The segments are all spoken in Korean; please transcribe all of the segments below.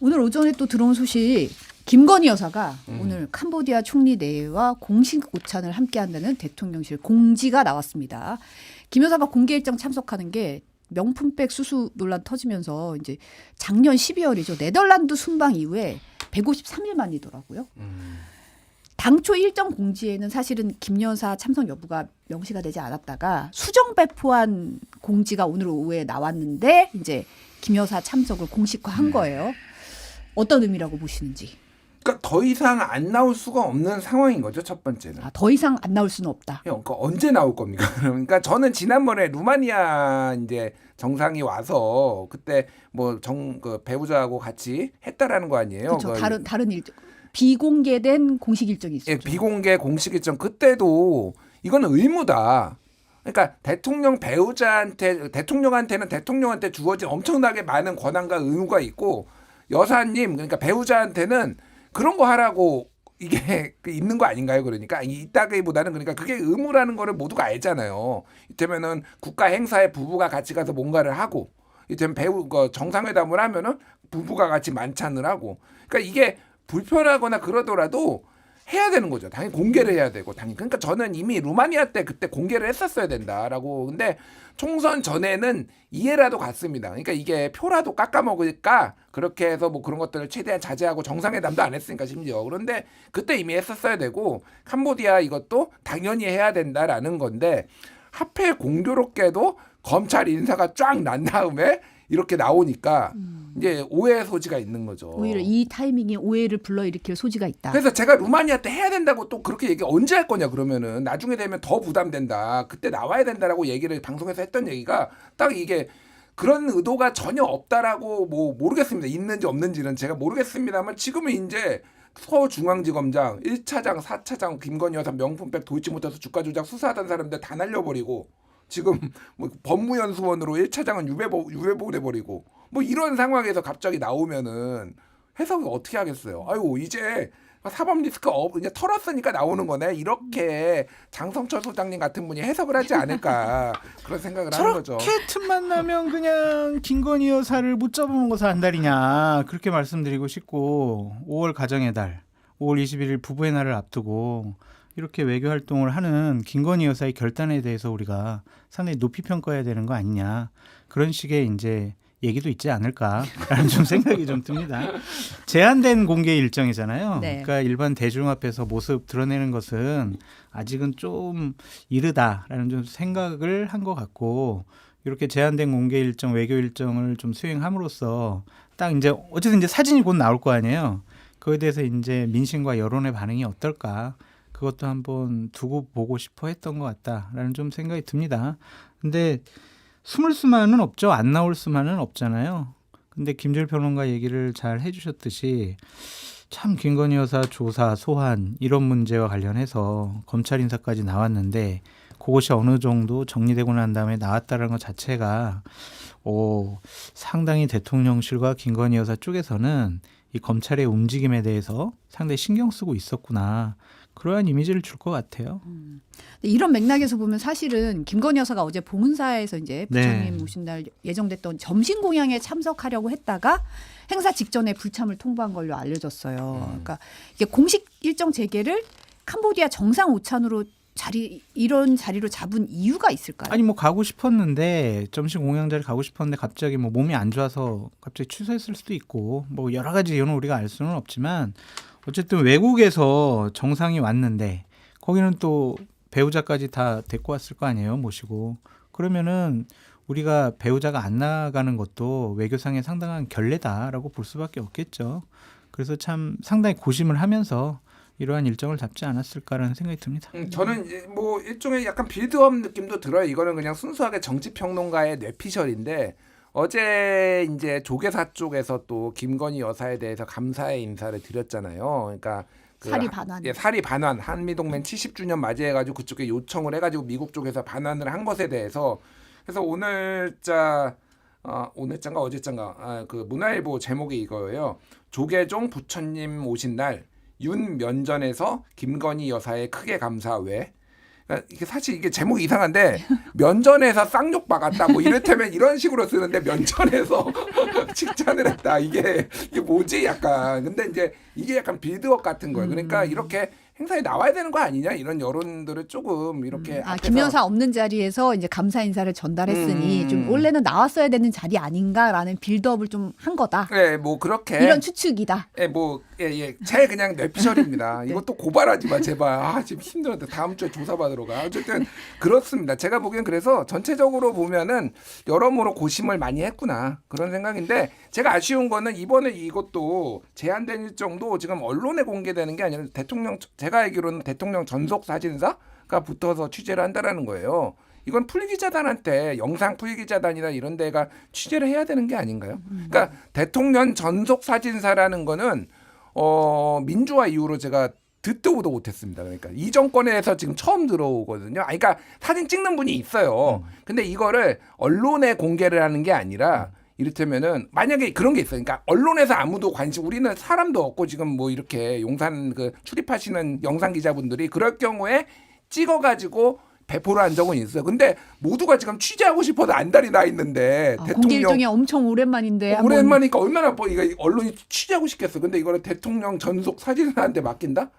오늘 오전에 또 들어온 소식, 김건희 여사가 오늘 캄보디아 총리 내외와 공식 오찬을 함께한다는 대통령실 공지가 나왔습니다. 김 여사가 공개 일정 참석하는 게 명품백 수수 논란 터지면서 이제 작년 12월이죠. 네덜란드 순방 이후에 153일 만이더라고요. 당초 일정 공지에는 사실은 김 여사 참석 여부가 명시가 되지 않았다가 수정 배포한 공지가 오늘 오후에 나왔는데 이제 김 여사 참석을 공식화한 거예요. 어떤 의미라고 보시는지. 그러니까 더 이상 안 나올 수가 없는 상황인 거죠. 첫 번째는. 더 이상 안 나올 수는 없다. 그러니까 언제 나올 겁니까? 그러니까 저는 지난번에 루마니아 이제 정상이 와서 그때 뭐 그 배우자하고 같이 했다라는 거 아니에요? 그렇죠. 다른 일정, 비공개된 공식 일정이 있었죠. 예, 비공개 공식 일정 그때도 이거는 의무다. 그러니까 대통령 배우자한테 대통령한테는 대통령한테 주어진 엄청나게 많은 권한과 의무가 있고 여사님 그러니까 배우자한테는 그런 거 하라고 이게 있는 거 아닌가요? 그러니까 있다기보다는 그러니까 그게 의무라는 거를 모두가 알잖아요. 이때면은 국가 행사에 부부가 같이 가서 뭔가를 하고 이때면 정상회담을 하면은 부부가 같이 만찬을 하고 그러니까 이게 불편하거나 그러더라도 해야 되는 거죠. 당연히 공개를 해야 되고 당연히 그러니까 저는 이미 루마니아 때 그때 공개를 했었어야 된다라고. 근데 총선 전에는 이해라도 갔습니다. 그러니까 이게 표라도 깎아먹을까 그렇게 해서 뭐 그런 것들을 최대한 자제하고 정상회담도 안 했으니까 심지어. 그런데 그때 이미 했었어야 되고 캄보디아 이것도 당연히 해야 된다라는 건데 하필 공교롭게도 검찰 인사가 쫙 난 다음에 이렇게 나오니까 이제 오해의 소지가 있는 거죠. 오히려 이 타이밍에 오해를 불러일으킬 소지가 있다. 그래서 제가 루마니아 때 해야 된다고 또 그렇게 얘기 언제 할 거냐 그러면은 나중에 되면 더 부담된다. 그때 나와야 된다라고 얘기를 방송에서 했던 얘기가 딱 이게 그런 의도가 전혀 없다라고 뭐 모르겠습니다. 있는지 없는지는 제가 모르겠습니다만 지금은 이제 서울중앙지검장 1차장, 4차장 김건희 여사 명품백 도이치모터스 주가 조작 수사하던 사람들 다 날려버리고 지금 뭐 법무연수원으로 1차장은 유배보내버리고 뭐 이런 상황에서 갑자기 나오면은 해석을 어떻게 하겠어요. 아유 이제 사법 리스크 이제 털었으니까 나오는 거네. 이렇게 장성철 소장님 같은 분이 해석을 하지 않을까 그런 생각을 하는 거죠. 저렇게 틈만 나면 그냥 김건희 여사를 못 잡아먹어서 안달이냐 그렇게 말씀드리고 싶고 5월 가정의 달 5월 21일 부부의 날을 앞두고 이렇게 외교 활동을 하는 김건희 여사의 결단에 대해서 우리가 상당히 높이 평가해야 되는 거 아니냐 그런 식의 이제 얘기도 있지 않을까라는 좀 생각이 좀 듭니다. 제한된 공개 일정이잖아요. 네. 그러니까 일반 대중 앞에서 모습 드러내는 것은 아직은 좀 이르다라는 좀 생각을 한 것 같고 이렇게 제한된 공개 일정, 외교 일정을 좀 수행함으로써 딱 이제 어쨌든 이제 사진이 곧 나올 거 아니에요. 그거에 대해서 이제 민심과 여론의 반응이 어떨까? 그것도 한번 두고 보고 싶어 했던 것 같다라는 좀 생각이 듭니다. 근데 숨을 수만은 없죠. 안 나올 수만은 없잖아요. 근데 김재일 평론가 얘기를 잘 해주셨듯이 참 김건희 여사 조사, 소환 이런 문제와 관련해서 검찰 인사까지 나왔는데 그것이 어느 정도 정리되고 난 다음에 나왔다는 것 자체가 상당히 대통령실과 김건희 여사 쪽에서는 이 검찰의 움직임에 대해서 상당히 신경 쓰고 있었구나. 그러한 이미지를 줄 것 같아요. 이런 맥락에서 보면 사실은 김건희 여사가 어제 봉은사에서 이제 부처님 오신 날 예정됐던 점심 공양에 참석하려고 했다가 행사 직전에 불참을 통보한 걸로 알려졌어요. 그러니까 이게 공식 일정 재개를 캄보디아 정상 오찬으로 이런 자리로 잡은 이유가 있을까요? 아니 뭐 가고 싶었는데 점심 공양 자리 가고 싶었는데 갑자기 뭐 몸이 안 좋아서 갑자기 취소했을 수도 있고 뭐 여러 가지 이유는 우리가 알 수는 없지만 어쨌든 외국에서 정상이 왔는데 거기는 또 배우자까지 다 데리고 왔을 거 아니에요. 모시고. 그러면은 우리가 배우자가 안 나가는 것도 외교상의 상당한 결례다라고 볼 수밖에 없겠죠. 그래서 참 상당히 고심을 하면서 이러한 일정을 잡지 않았을까라는 생각이 듭니다. 저는 이제 뭐 일종의 약간 빌드업 느낌도 들어요. 이거는 그냥 순수하게 정치평론가의 뇌피셜인데 어제 이제 조계사 쪽에서 또 김건희 여사에 대해서 감사의 인사를 드렸잖아요. 그러니까 사리 반환. 사리 반환 한미동맹 70주년 맞이해가지고 그쪽에 요청을 해가지고 미국 쪽에서 반환을 한 것에 대해서 그래서 오늘자인가 어제자인가 그 문화일보 제목이 이거예요. 조계종 부처님 오신 날 윤 면전에서 김건희 여사의 크게 감사 외 그러니까 이게 사실 이게 제목이 이상한데 면전에서 쌍욕 박았다 뭐 이를테면 이런 식으로 쓰는데 면전에서 칭찬을 했다 이게 뭐지 약간 근데 이제 이게 약간 빌드업 같은 거예요. 그러니까 이렇게 행사에 나와야 되는 거 아니냐 이런 여론들을 조금 이렇게 김 여사 없는 자리에서 이제 감사 인사를 전달했으니 좀 원래는 나왔어야 되는 자리 아닌가라는 빌드업을 좀 한 거다. 네, 뭐 그렇게 이런 추측이다. 예, 뭐 제 그냥 뇌피셜입니다. 이것도 고발하지 마 제발. 지금 힘들었다. 다음 주에 조사받으러 가. 어쨌든 그렇습니다. 제가 보기엔 그래서 전체적으로 보면은 여러모로 고심을 많이 했구나 그런 생각인데 제가 아쉬운 거는 이번에 이것도 제한된 일정도 지금 언론에 공개되는 게 아니라 대통령 제가 알기로는 대통령 전속 사진사가 붙어서 취재를 한다라는 거예요. 이건 풀기자단한테 영상 풀기자단이나 이런 데가 취재를 해야 되는 게 아닌가요? 그러니까 대통령 전속 사진사라는 거는 민주화 이후로 제가 듣도 보도 못했습니다. 그러니까 이 정권에서 지금 처음 들어오거든요. 그러니까 사진 찍는 분이 있어요. 근데 이거를 언론에 공개를 하는 게 아니라 이를테면은 만약에 그런 게 있어요. 그러니까 언론에서 아무도 관심 우리는 사람도 없고 지금 뭐 이렇게 용산 그 출입하시는 영상 기자분들이 그럴 경우에 찍어가지고 배포를 한 적은 있어요. 근데 모두가 지금 취재하고 싶어서 안달이 나 있는데 공개 일정이 엄청 오랜만인데 오랜만이니까 얼마나 이거 언론이 취재하고 싶겠어. 근데 이거를 대통령 전속 사진사한테 맡긴다?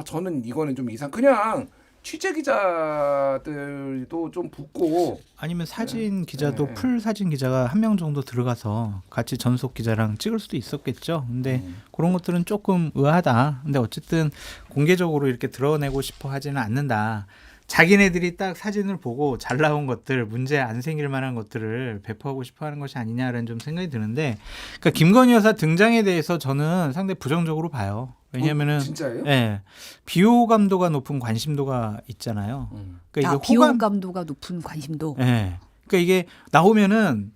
저는 이거는 좀 이상. 그냥 취재 기자들도 좀 붙고 아니면 사진 기자도 풀 사진 기자가 한 명 정도 들어가서 같이 전속 기자랑 찍을 수도 있었겠죠. 근데 그런 것들은 조금 의아하다. 근데 어쨌든 공개적으로 이렇게 드러내고 싶어 하지는 않는다. 자기네들이 딱 사진을 보고 잘 나온 것들, 문제 안 생길 만한 것들을 배포하고 싶어 하는 것이 아니냐라는 좀 생각이 드는데, 그러니까 김건희 여사 등장에 대해서 저는 상당히 부정적으로 봐요. 왜냐면은 진짜예요? 예, 비호감도가 높은 관심도가 있잖아요. 그러니까 이게 비호감도가 높은 관심도. 예. 그러니까 이게 나오면은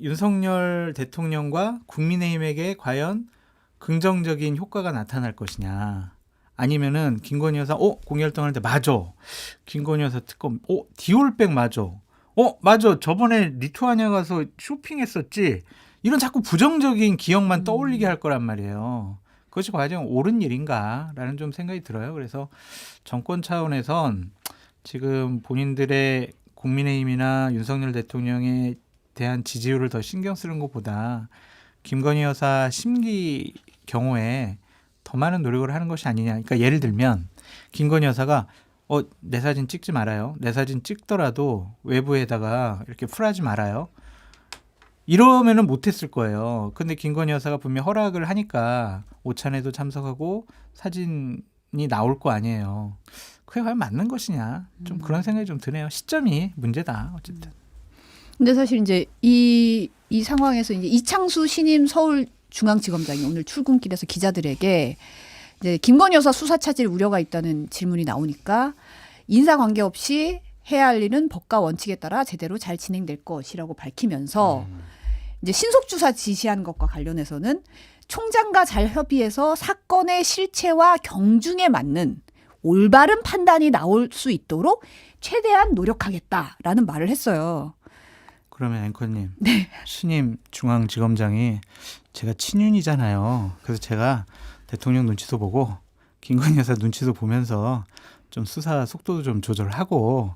윤석열 대통령과 국민의힘에게 과연 긍정적인 효과가 나타날 것이냐. 아니면은 김건희 여사 공개 활동하는데 맞아. 김건희 여사 특검 디올백 맞아. 맞아. 저번에 리투아니아 가서 쇼핑했었지. 이런 자꾸 부정적인 기억만 떠올리게 할 거란 말이에요. 그것이 과연 옳은 일인가라는 좀 생각이 들어요. 그래서 정권 차원에선 지금 본인들의 국민의힘이나 윤석열 대통령에 대한 지지율을 더 신경 쓰는 것보다 김건희 여사 심기 경우에 더 많은 노력을 하는 것이 아니냐. 그러니까 예를 들면 김건희 여사가 내 사진 찍지 말아요. 내 사진 찍더라도 외부에다가 이렇게 풀하지 말아요. 이러면은 못했을 거예요. 근데 김건희 여사가 분명 허락을 하니까 오찬에도 참석하고 사진이 나올 거 아니에요. 그게 과연 맞는 것이냐. 좀 그런 생각이 좀 드네요. 시점이 문제다. 어쨌든. 근데 사실 이제 이 상황에서 이제 이창수 신임 서울중앙지검장이 오늘 출근길에서 기자들에게 이제 김건희 여사 수사 차질 우려가 있다는 질문이 나오니까 인사관계 없이 해야 할 일은 법과 원칙에 따라 제대로 잘 진행될 것이라고 밝히면서 이제 신속주사 지시한 것과 관련해서는 총장과 잘 협의해서 사건의 실체와 경중에 맞는 올바른 판단이 나올 수 있도록 최대한 노력하겠다라는 말을 했어요. 그러면 앵커님, 신임 중앙지검장이 제가 친윤이잖아요. 그래서 제가 대통령 눈치도 보고 김건희 여사 눈치도 보면서 좀 수사 속도도 좀 조절하고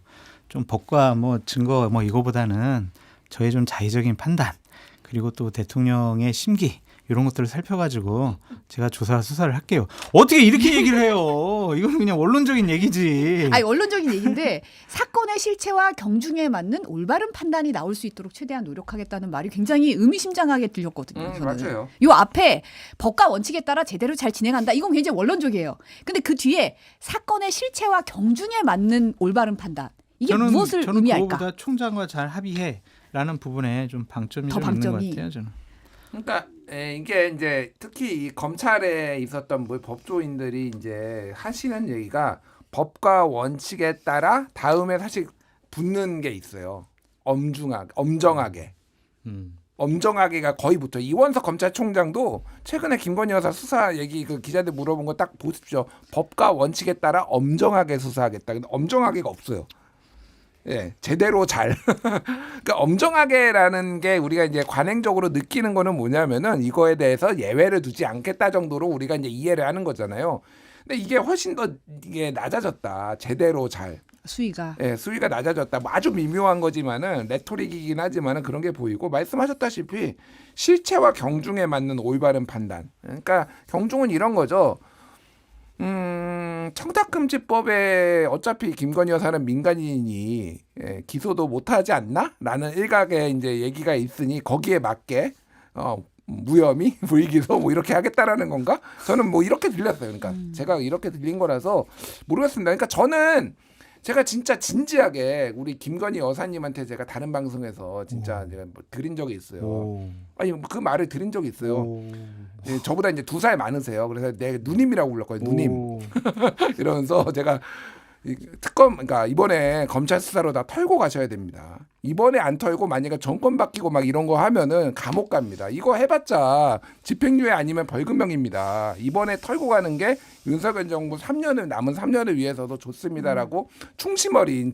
좀 법과 뭐 증거 뭐 이거보다는 저의 좀 자의적인 판단 그리고 또 대통령의 심기 이런 것들을 살펴가지고 제가 조사 수사를 할게요. 어떻게 이렇게 얘기를 해요? 이건 그냥 원론적인 얘기지. 아니 원론적인 얘기인데 사건의 실체와 경중에 맞는 올바른 판단이 나올 수 있도록 최대한 노력하겠다는 말이 굉장히 의미심장하게 들렸거든요. 저는. 맞아요. 요 앞에 법과 원칙에 따라 제대로 잘 진행한다. 이건 굉장히 원론적이에요. 근데 그 뒤에 사건의 실체와 경중에 맞는 올바른 판단. 이게 무엇을 저는 의미할까? 그거보다 총장과 잘 합의해라는 부분에 좀 방점이 좀 있는 것 같아요. 저는. 그러니까 이게 이제 특히 이 검찰에 있었던 뭐 법조인들이 이제 하시는 얘기가 법과 원칙에 따라 다음에 사실 붙는 게 있어요. 엄정하게. 엄정하게가 거의 붙어. 이원석 검찰총장도 최근에 김건희 여사 수사 얘기 그 기자들 물어본 거 딱 보십시오. 법과 원칙에 따라 엄정하게 수사하겠다. 근데 엄정하게가 없어요. 예, 제대로 잘. 그러니까 엄정하게라는 게 우리가 이제 관행적으로 느끼는 거는 뭐냐면은 이거에 대해서 예외를 두지 않겠다 정도로 우리가 이제 이해를 하는 거잖아요. 근데 이게 훨씬 더 이게 낮아졌다. 제대로 잘. 수위가. 예, 수위가 낮아졌다. 뭐 아주 미묘한 거지만은 레토릭이긴 하지만은 그런 게 보이고 말씀하셨다시피 실체와 경중에 맞는 올바른 판단. 그러니까 경중은 이런 거죠. 청탁금지법에 어차피 김건희 여사는 민간인이 기소도 못하지 않나?라는 일각의 이제 얘기가 있으니 거기에 맞게 무혐의, 불기소 뭐 이렇게 하겠다라는 건가? 저는 뭐 이렇게 들렸어요. 그러니까 제가 이렇게 들린 거라서 모르겠습니다. 그러니까 저는 제가 진짜 진지하게 우리 김건희 여사님한테 제가 다른 방송에서 진짜 제가 뭐 드린 적이 있어요. 오. 아니 그 말을 드린 적이 있어요. 오. 예, 저보다 이제 2살 많으세요. 그래서 내 누님이라고 불렀거든요. 누님. 오. 이러면서 제가 이 특검 그러니까 이번에 검찰 수사로 다 털고 가셔야 됩니다. 이번에 안 털고 만약에 정권 바뀌고 막 이런 거 하면은 감옥 갑니다. 이거 해봤자 집행유예 아니면 벌금형입니다. 이번에 털고 가는 게 윤석열 정부 3년을 남은 3년을 위해서도 좋습니다라고 충심 어린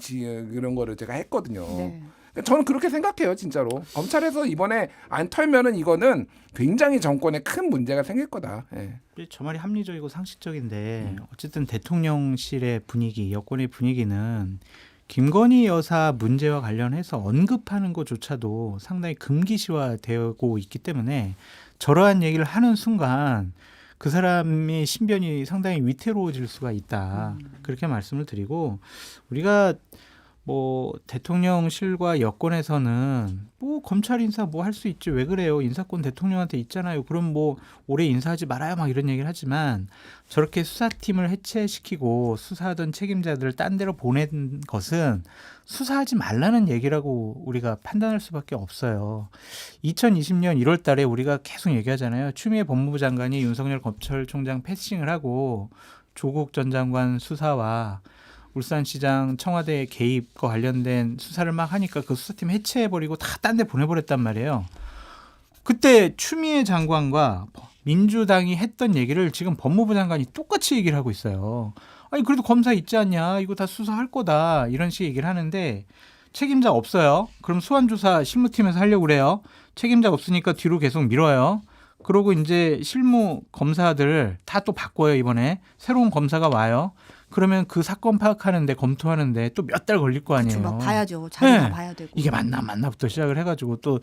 그런 거를 제가 했거든요. 네. 저는 그렇게 생각해요, 진짜로. 검찰에서 이번에 안 털면은 이거는 굉장히 정권에 큰 문제가 생길 거다. 예. 저 말이 합리적이고 상식적인데 어쨌든 대통령실의 분위기, 여권의 분위기는 김건희 여사 문제와 관련해서 언급하는 것조차도 상당히 금기시화되고 있기 때문에 저러한 얘기를 하는 순간 그 사람의 신변이 상당히 위태로워질 수가 있다. 그렇게 말씀을 드리고 우리가 뭐 대통령실과 여권에서는 뭐 검찰 인사 뭐 할 수 있지 왜 그래요? 인사권 대통령한테 있잖아요. 그럼 뭐 올해 인사하지 말아요 막 이런 얘기를 하지만 저렇게 수사팀을 해체시키고 수사하던 책임자들을 딴 데로 보낸 것은 수사하지 말라는 얘기라고 우리가 판단할 수밖에 없어요. 2020년 1월 달에 우리가 계속 얘기하잖아요. 추미애 법무부 장관이 윤석열 검찰총장 패싱을 하고 조국 전 장관 수사와 울산시장 청와대 개입과 관련된 수사를 막 하니까 그 수사팀 해체해버리고 다 딴 데 보내버렸단 말이에요. 그때 추미애 장관과 민주당이 했던 얘기를 지금 법무부 장관이 똑같이 얘기를 하고 있어요. 아니 그래도 검사 있지 않냐? 이거 다 수사할 거다. 이런 식의 얘기를 하는데 책임자 없어요. 그럼 소환조사 실무팀에서 하려고 그래요. 책임자 없으니까 뒤로 계속 밀어요. 그러고 이제 실무 검사들 다 또 바꿔요. 이번에 새로운 검사가 와요. 그러면 그 사건 파악하는데 검토하는데 또 몇 달 걸릴 거 아니에요. 막 봐야죠. 자료 다 네. 봐야 되고. 이게 맞나부터 시작을 해가지고 또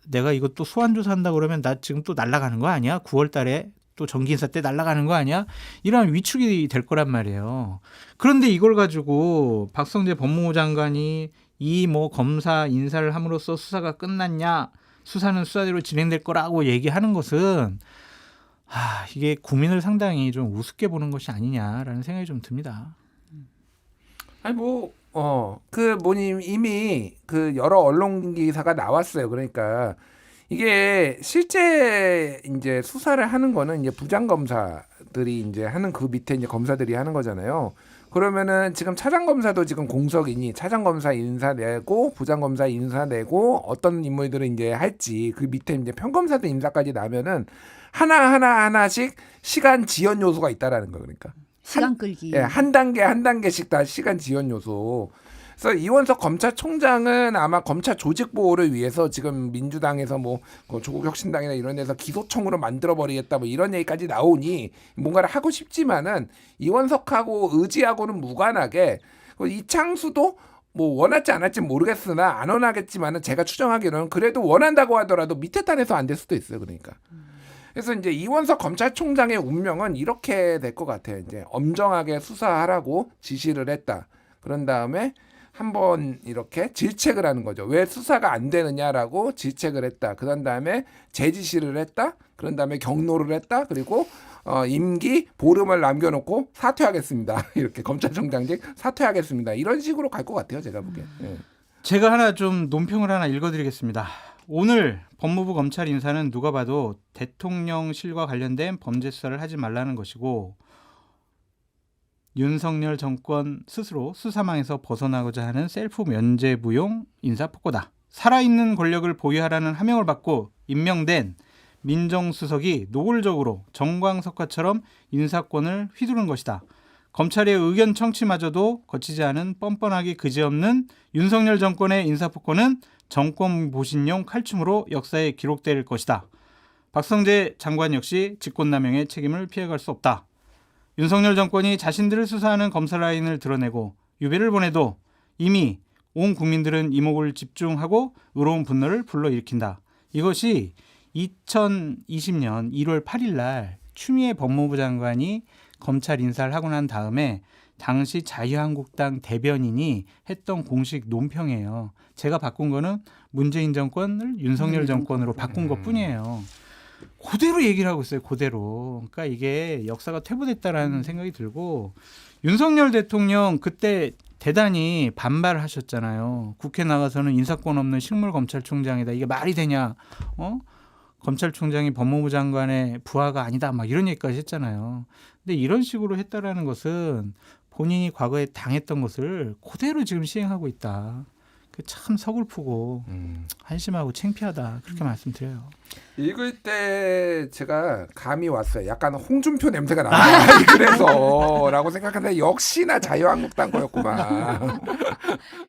내가 이거 또 소환조사한다 그러면 나 지금 또 날아가는 거 아니야? 9월 달에 또 정기인사 때 날아가는 거 아니야? 이런 위축이 될 거란 말이에요. 그런데 이걸 가지고 박성재 법무부 장관이 이 뭐 검사 인사를 함으로써 수사가 끝났냐? 수사는 수사대로 진행될 거라고 얘기하는 것은 이게 국민을 상당히 좀 우습게 보는 것이 아니냐라는 생각이 좀 듭니다. 아니 이미 그 여러 언론 기사가 나왔어요. 그러니까 이게 실제 이제 수사를 하는 거는 이제 부장 검사들이 이제 하는 그 밑에 이제 검사들이 하는 거잖아요. 그러면은 지금 차장 검사도 지금 공석이니 차장 검사 인사 내고 부장 검사 인사 내고 어떤 인물들은 이제 할지 그 밑에 이제 평검사들 인사까지 나면은 하나씩 시간 지연 요소가 있다라는 거 그러니까. 시간 끌기. 한 단계씩 다 시간 지연 요소. 그래서 이원석 검찰총장은 아마 검찰 조직 보호를 위해서 지금 민주당에서 뭐 조국 혁신당이나 이런 데서 기소청으로 만들어 버리겠다 뭐 이런 얘기까지 나오니 뭔가를 하고 싶지만은 이원석하고 의지하고는 무관하게 이창수도 뭐 원하지 않을지 모르겠으나 안 원하겠지만은 제가 추정하기로는 그래도 원한다고 하더라도 밑에 단에서 안 될 수도 있어요. 그러니까. 그래서 이제 이원석 검찰총장의 운명은 이렇게 될 것 같아요. 이제 엄정하게 수사하라고 지시를 했다. 그런 다음에 한번 이렇게 질책을 하는 거죠. 왜 수사가 안 되느냐라고 질책을 했다. 그런 다음에 재지시를 했다. 그런 다음에 경로를 했다. 그리고 임기 보름을 남겨놓고 사퇴하겠습니다. 이렇게 검찰총장직 사퇴하겠습니다. 이런 식으로 갈 것 같아요. 제가 보기엔. 예. 제가 하나 좀 논평을 하나 읽어드리겠습니다. 오늘 법무부 검찰 인사는 누가 봐도 대통령실과 관련된 범죄 수사를 하지 말라는 것이고 윤석열 정권 스스로 수사망에서 벗어나고자 하는 셀프 면죄부용 인사폭거다. 살아있는 권력을 보유하라는 하명을 받고 임명된 민정수석이 노골적으로 정광석화처럼 인사권을 휘두른 것이다. 검찰의 의견 청취마저도 거치지 않은 뻔뻔하기 그지없는 윤석열 정권의 인사폭거는 정권 보신용 칼춤으로 역사에 기록될 것이다. 박성재 장관 역시 직권남용의 책임을 피해갈 수 없다. 윤석열 정권이 자신들을 수사하는 검사 라인을 드러내고 유배를 보내도 이미 온 국민들은 이목을 집중하고 의로운 분노를 불러일으킨다. 이것이 2020년 1월 8일 날 추미애 법무부 장관이 검찰 인사를 하고 난 다음에 당시 자유한국당 대변인이 했던 공식 논평이에요. 제가 바꾼 거는 문재인 정권을 윤석열 정권으로 바꾼 것뿐이에요. 그대로 얘기를 하고 있어요. 그대로. 그러니까 이게 역사가 퇴보됐다라는 생각이 들고 윤석열 대통령 그때 대단히 반발을 하셨잖아요. 국회 나가서는 인사권 없는 식물검찰총장이다. 이게 말이 되냐? 검찰총장이 법무부 장관의 부하가 아니다. 막 이런 얘기까지 했잖아요. 근데 이런 식으로 했다라는 것은 본인이 과거에 당했던 것을 그대로 지금 시행하고 있다. 참 서글프고 한심하고 창피하다. 그렇게 말씀드려요. 읽을 때 제가 감이 왔어요. 약간 홍준표 냄새가 나요. 그래서라고 생각하는데 역시나 자유한국당 거였구만.